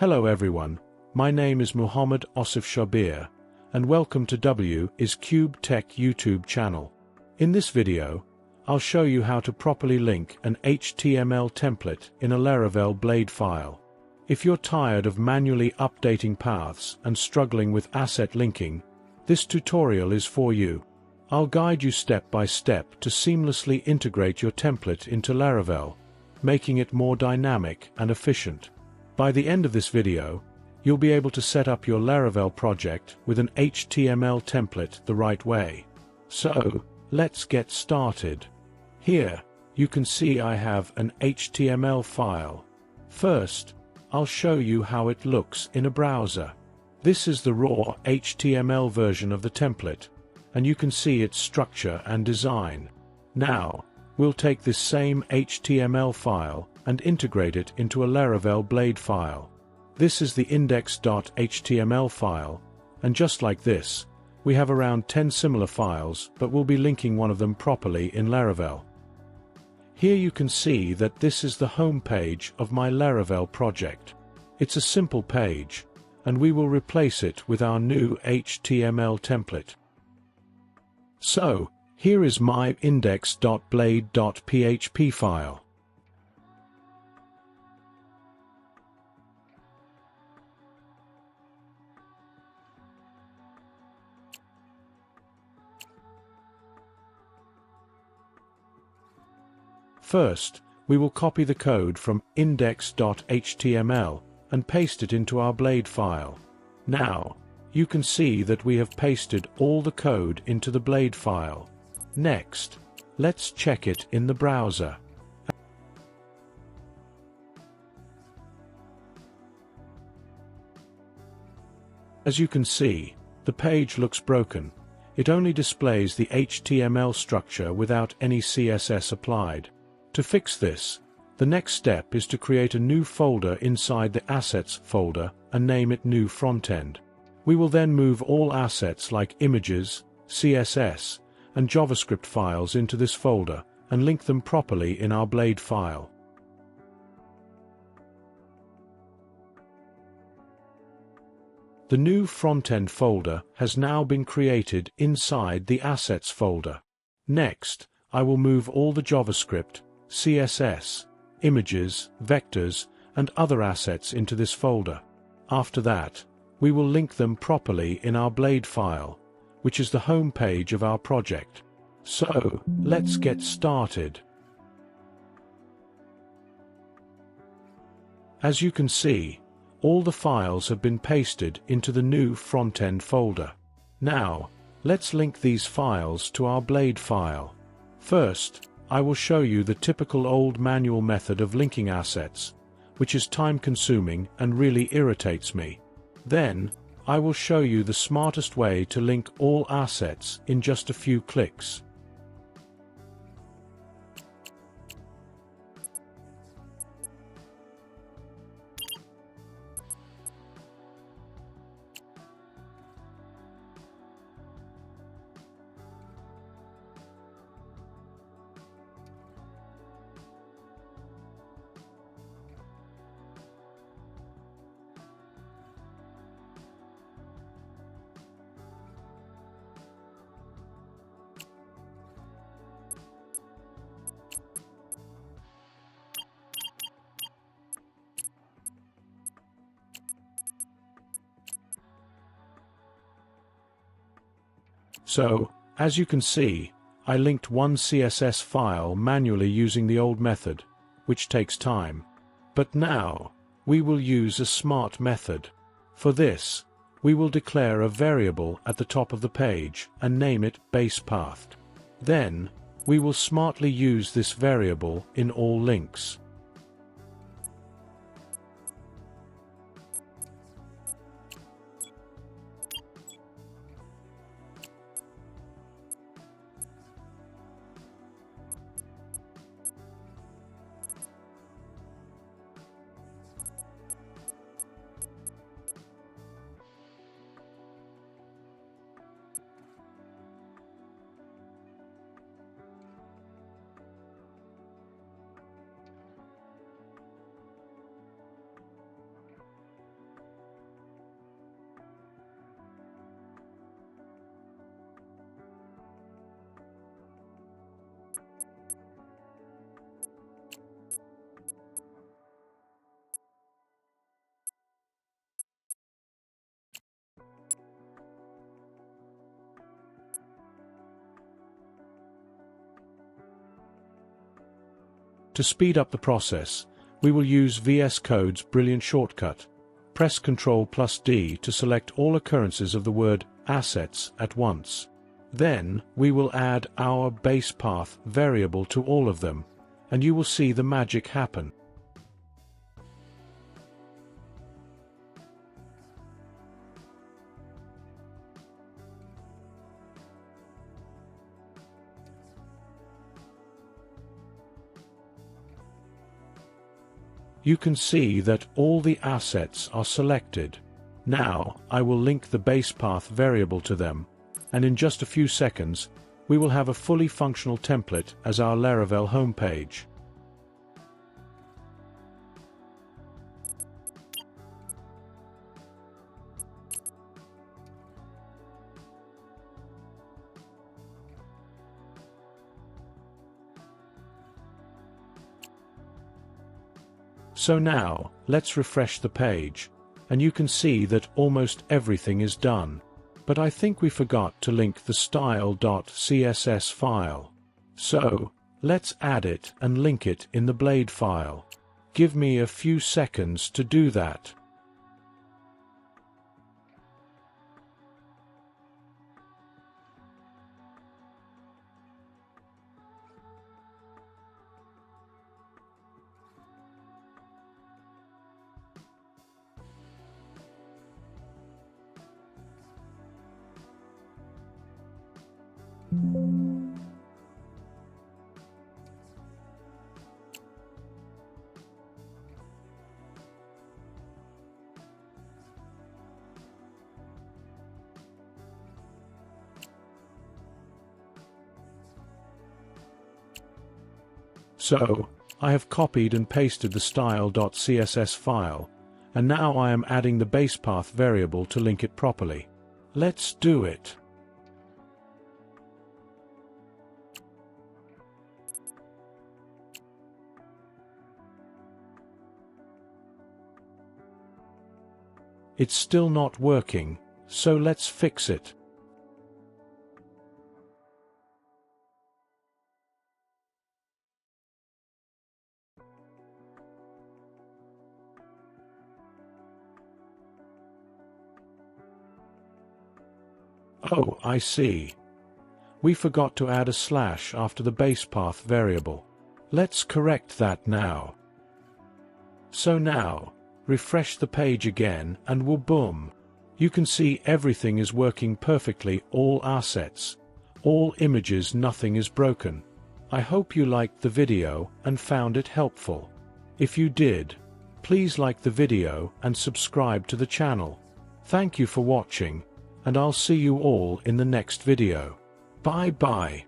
Hello everyone, my name is Muhammad Osif Shabir, and welcome to W is Cube Tech YouTube channel. In this video, I'll show you how to properly link an HTML template in a Laravel Blade file. If you're tired of manually updating paths and struggling with asset linking, this tutorial is for you. I'll guide you step by step to seamlessly integrate your template into Laravel, making it more dynamic and efficient. By the end of this video, you'll be able to set up your Laravel project with an HTML template the right way. So, let's get started. Here, you can see I have an HTML file. First, I'll show you how it looks in a browser. This is the raw HTML version of the template, and you can see its structure and design. Now, we'll take this same HTML file and integrate it into a Laravel Blade file. This is the index.html file, and just like this, we have around 10 similar files, but we'll be linking one of them properly in Laravel. Here you can see that this is the home page of my Laravel project. It's a simple page, and we will replace it with our new HTML template. So, here is my index.blade.php file. First, we will copy the code from index.html and paste it into our Blade file. Now, you can see that we have pasted all the code into the Blade file. Next, let's check it in the browser. As you can see, the page looks broken. It only displays the HTML structure without any CSS applied. To fix this, the next step is to create a new folder inside the Assets folder and name it New Frontend. We will then move all assets like images, CSS, and JavaScript files into this folder and link them properly in our Blade file. The new Frontend folder has now been created inside the Assets folder. Next, I will move all the JavaScript, CSS, images, vectors, and other assets into this folder. After that, we will link them properly in our Blade file, which is the home page of our project. So, let's get started. As you can see, all the files have been pasted into the new Frontend folder. Now, let's link these files to our Blade file. First, I will show you the typical old manual method of linking assets, which is time-consuming and really irritates me. Then, I will show you the smartest way to link all assets in just a few clicks. So, as you can see, I linked one CSS file manually using the old method, which takes time. But now, we will use a smart method. For this, we will declare a variable at the top of the page and name it basePath. Then, we will smartly use this variable in all links. To speed up the process, we will use VS Code's brilliant shortcut. Press Ctrl+D to select all occurrences of the word assets at once. Then, we will add our basePath variable to all of them, and you will see the magic happen. You can see that all the assets are selected. Now, I will link the basePath variable to them, and in just a few seconds, we will have a fully functional template as our Laravel homepage. So now, let's refresh the page, and you can see that almost everything is done. But I think we forgot to link the style.css file. So, let's add it and link it in the Blade file. Give me a few seconds to do that. So, I have copied and pasted the style.css file, and now I am adding the basePath variable to link it properly. Let's do it. It's still not working, so let's fix it. Oh, I see. We forgot to add a slash after the basePath variable. Let's correct that now. So now, refresh the page again and boom. You can see everything is working perfectly, all assets, all images, nothing is broken. I hope you liked the video and found it helpful. If you did, please like the video and subscribe to the channel. Thank you for watching, and I'll see you all in the next video. Bye bye.